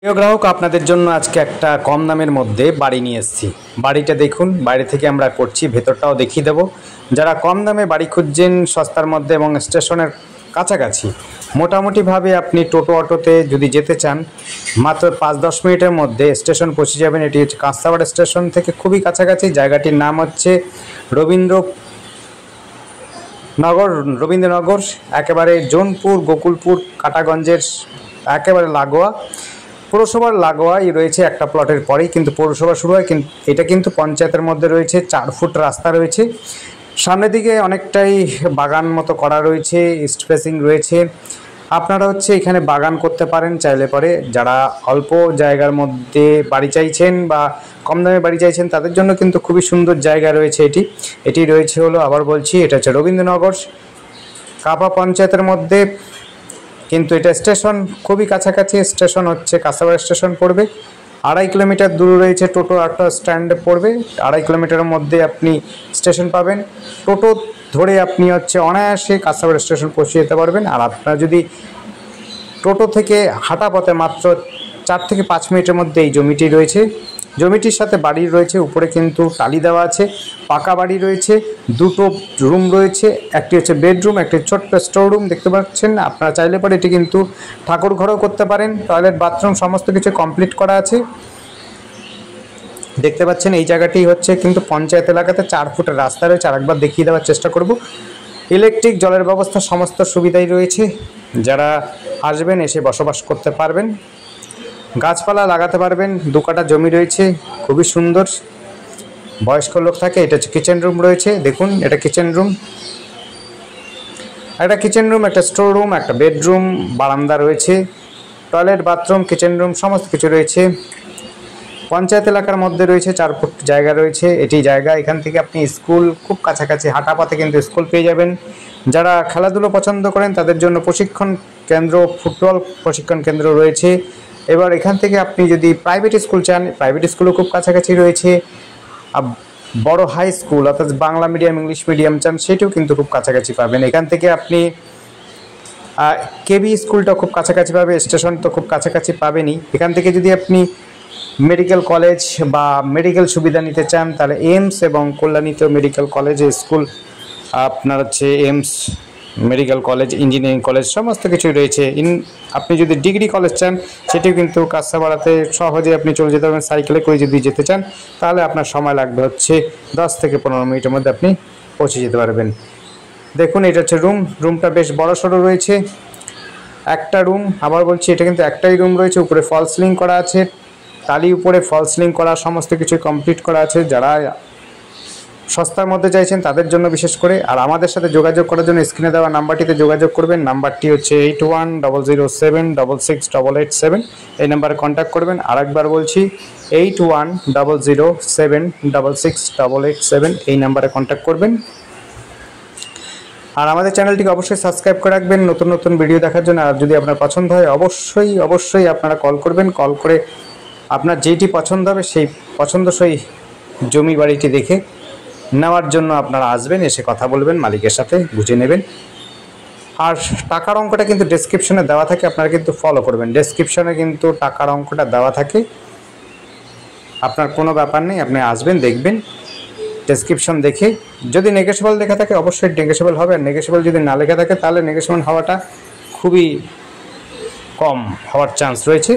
প্রিয় গ্রাহক, আপনাদের জন্য আজকে একটা কম দামের মধ্যে বাড়ি নিয়ে এসেছি। বাড়িটা দেখুন, বাইরে থেকে আমরা করছি, ভেতরটাও দেখিয়ে দেবো। যারা কম দামে বাড়ি খুঁজছেন সস্তার মধ্যে এবং স্টেশনের কাছাকাছি, মোটামুটিভাবে আপনি টোটো অটোতে যদি যেতে চান মাত্র 5-10 মিনিটের মধ্যে স্টেশন পৌঁছে যাবেন। এটি হচ্ছে কাঁচরাপাড়া স্টেশন থেকে খুবই কাছাকাছি। জায়গাটির নাম হচ্ছে রবীন্দ্রনগর, একেবারে জোনপুর গোকুলপুর কাটাগঞ্জের একেবারে লাগোয়া, পৌরসভার লাগোয়াই রয়েছে। একটা প্লটের পরেই কিন্তু পৌরসভা শুরু হয়, কিন্তু এটা কিন্তু পঞ্চায়েতের মধ্যে রয়েছে। 4 ফুট রাস্তা রয়েছে, সামনের দিকে অনেকটাই বাগান মতো করা রয়েছে, ইস্ট ফেসিং রয়েছে। আপনারা এখানে বাগান করতে পারেন চাইলে পরে। যারা অল্প জায়গার মধ্যে বাড়ি চাইছেন বা কম দামে বাড়ি চাইছেন তাদের জন্য কিন্তু খুবই সুন্দর জায়গা রয়েছে। এটি রয়েছে আবার বলছি, এটা হচ্ছে রবীন্দ্রনগর কাপা পঞ্চায়েতের মধ্যে, কিন্তু এটা স্টেশন খুবই কাছাকাছি। স্টেশন হচ্ছে কাঁচরাপাড়া স্টেশন পড়বে 2.5 কিলোমিটার দূর রয়েছে। টোটো একটা স্ট্যান্ডে পড়বে, 2.5 কিলোমিটারের মধ্যে আপনি স্টেশন পাবেন। টোটো ধরে আপনি অনায়াসে কাঁচরাপাড়া স্টেশন পৌঁছে যেতে পারবেন। আর আপনারা যদি টোটো থেকে হাঁটা পথে মাত্র 4 থেকে 5 মিনিটের মধ্যে এই জমিটি রয়েছে। জমিটির সাথে বাড়ি রয়েছে, উপরে কিন্তু টালি দেওয়া আছে, পাকা বাড়ি রয়েছে। 2টো রুম রয়েছে, একটি হচ্ছে বেডরুম, একটি ছোট্ট স্টোর রুম দেখতে পাচ্ছেন। আপনারা চাইলে পরে এটি কিন্তু ঠাকুর ঘরও করতে পারেন। টয়লেট বাথরুম সমস্ত কিছু কমপ্লিট করা আছে। দেখতে পাচ্ছেন এই জায়গাটি কিন্তু পঞ্চায়েত এলাকাতে 4 ফুটের রাস্তা রয়েছে। আরেকবার দেখিয়ে দেওয়ার চেষ্টা করব। ইলেকট্রিক, জলের ব্যবস্থা সমস্ত সুবিধাই রয়েছে। যারা আসবেন এসে বসবাস করতে পারবেন, গাছপালা লাগাতে পারবেন। 2 কাঠা জমি রয়েছে, খুবই সুন্দর। বয়স্ক লোক থাকে। এটা হচ্ছে কিচেন রুম রয়েছে, দেখুন এটা কিচেন রুম, একটা স্টোর রুম, একটা বেডরুম, বারান্দা রয়েছে, টয়লেট বাথরুম, কিচেন রুম সমস্ত কিছু রয়েছে। পঞ্চায়েত এলাকার মধ্যে রয়েছে, 4 ফুট জায়গা রয়েছে। এটি জায়গা, এখান থেকে আপনি স্কুল খুব কাছাকাছি, হাঁটা পথে কিন্তু স্কুল পেয়ে যাবেন। যারা খেলাধুলো পছন্দ করেন তাদের জন্য প্রশিক্ষণ কেন্দ্র, ফুটবল প্রশিক্ষণ কেন্দ্র রয়েছে। এবার এখান থেকে আপনি যদি প্রাইভেট স্কুল চান, প্রাইভেট স্কুলও খুব কাছাকাছি রয়েছে। বড় হাই স্কুল অর্থাৎ বাংলা মিডিয়াম, ইংলিশ মিডিয়াম চান, সেটিও কিন্তু খুব কাছাকাছি পাবেন। এখান থেকে আপনি কেবি স্কুলটা খুব কাছাকাছি পাবে, স্টেশন তো খুব কাছাকাছি পাবেনই। এখান থেকে যদি আপনি মেডিকেল কলেজ বা মেডিকেল সুবিধা নিতে চান তাহলে এইমস এবং কল্যাণীতে মেডিকেল কলেজ, স্কুল আপনার AIIMS medical college, engineering college সমস্ত কিছুই রয়েছে। আপনি যদি ডিগ্রি কলেজ চান সেটিও কিন্তু কাঁচরাপাড়াতে সহজে আপনি চলে যেতে পারবেন। সাইকেলে করে যদি যেতে চান তাহলে আপনার সময় লাগবে 10 থেকে 15 মিনিটের মধ্যে আপনি পৌঁছে যেতে পারবেন। দেখুন এটা হচ্ছে রুমটা বেশ বড় সড়ো রয়েছে। একটা রুম, আবার বলছি এটা কিন্তু একটাই রুম রয়েছে। উপরে ফল সিলিং করা আছে, টালি উপরে ফল সিলিং করা, সমস্ত কিছু কমপ্লিট করা আছে। যারা সস্তার মধ্যে চাইছেন তাদের জন্য বিশেষ করে। আর আমাদের সাথে যোগাযোগ করার জন্য স্ক্রিনে দেওয়া নাম্বারটিতে যোগাযোগ করবেন। নাম্বারটি হচ্ছে 8100788787। এই নাম্বারে কন্ট্যাক্ট করবেন। আরেকবার বলছি 8100786787। এই নাম্বারে কন্ট্যাক্ট করবেন। আর আমাদের চ্যানেলটিকে অবশ্যই সাবস্ক্রাইব করে রাখবেন নতুন নতুন ভিডিও দেখার জন্য। আর যদি আপনার পছন্দ হয় অবশ্যই আপনারা কল করবেন। কল করে আপনার যেইটি পছন্দ হবে সেই পছন্দসই জমি বাড়িটি দেখে নেওয়ার জন্য আপনারা আসবেন, এসে কথা বলবেন, মালিকের সাথে বুঝে নেবেন। আর টাকার অঙ্কটা কিন্তু ডেসক্রিপশনে দেওয়া থাকে, আপনারা কিন্তু ফলো করবেন। ডেসক্রিপশনে কিন্তু টাকার অঙ্কটা দেওয়া থাকে, আপনার কোনো ব্যাপার নেই। আপনি আসবেন, দেখবেন, ডেসক্রিপশন দেখে যদি নেগোশিয়েবল লেখা থাকে অবশ্যই নেগোশিয়েবল হবে। আর নেগোশিয়েবল যদি না লেখা থাকে তাহলে নেগোশিয়েবল হওয়াটা খুবই কম হওয়ার চান্স রয়েছে।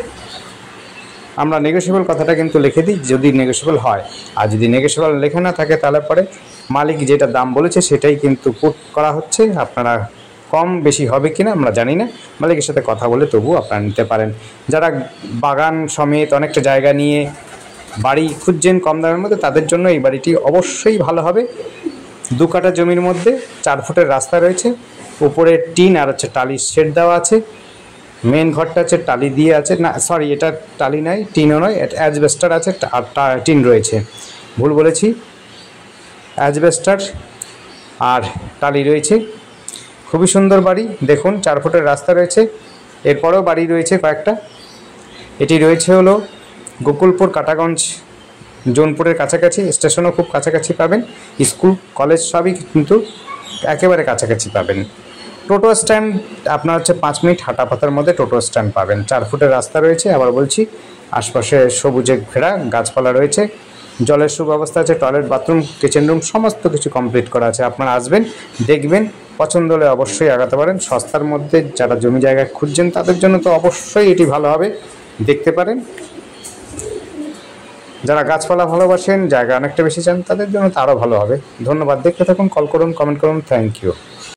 আমরা নেগোশিয়েবল কথাটা কিন্তু লিখে দিই যদি নেগোশিয়েবল হয়। আর যদি নেগোশিয়েবল লেখা না থাকে তাহলে পরে মালিক যেটা দাম বলেছে সেটাই কিন্তু পুট করা হচ্ছে। আপনারা কম বেশি হবে কিনা আমরা জানি না, মালিকের সাথে কথা বলে তবু আপনারা নিতে পারেন। যারা বাগান সমেত অনেকটা জায়গা নিয়ে বাড়ি খুঁজছেন কম দামের মধ্যে তাদের জন্য এই বাড়িটি অবশ্যই ভালো হবে। 2 কাঠা জমির মধ্যে 4 ফুটের রাস্তা রয়েছে, উপরে টিন আর টালির শেড দেওয়া আছে। মেন ঘরটা টালি দিয়ে আছে, না সরি এটা টালি নয়, টিনও নয়, অ্যাজবেস্টার আছে আর টিন রয়েছে, ভুল বলেছি, অ্যাজবেস্টার আর টালি রয়েছে। খুবই সুন্দর বাড়ি, দেখুন 4 ফুটের রাস্তা রয়েছে। এরপরেও বাড়ি রয়েছে কয়েকটা। এটি রয়েছে গোকুলপুর কাটাগঞ্জ জোনপুরের কাছাকাছি, স্টেশনও খুব কাছাকাছি পাবেন, স্কুল কলেজ সবই কিন্তু একেবারে কাছাকাছি পাবেন। টোটো স্ট্যান্ড আপনার হচ্ছে 5 মিনিট হাঁটা পথের মধ্যে টোটো স্ট্যান্ড পাবেন। 4 ফুটের রাস্তা রয়েছে, আবার বলছি আশপাশে সবুজে ঘেরা গাছপালা রয়েছে, জলের সুব্যবস্থা আছে, টয়লেট বাথরুম কিচেন রুম সমস্ত কিছু কমপ্লিট করা আছে। আপনারা আসবেন, দেখবেন, পছন্দ হলে অবশ্যই আগাতে পারেন। সস্তার মধ্যে যারা জমি জায়গা খুঁজছেন তাদের জন্য তো অবশ্যই এটি ভালো হবে, দেখতে পারেন। যারা গাছপালা ভালোবাসেন, জায়গা অনেকটা বেশি চান, তাদের জন্য তো আরও ভালো হবে। ধন্যবাদ, দেখতে থাকুন, কল করুন, কমেন্ট করুন। Thank you.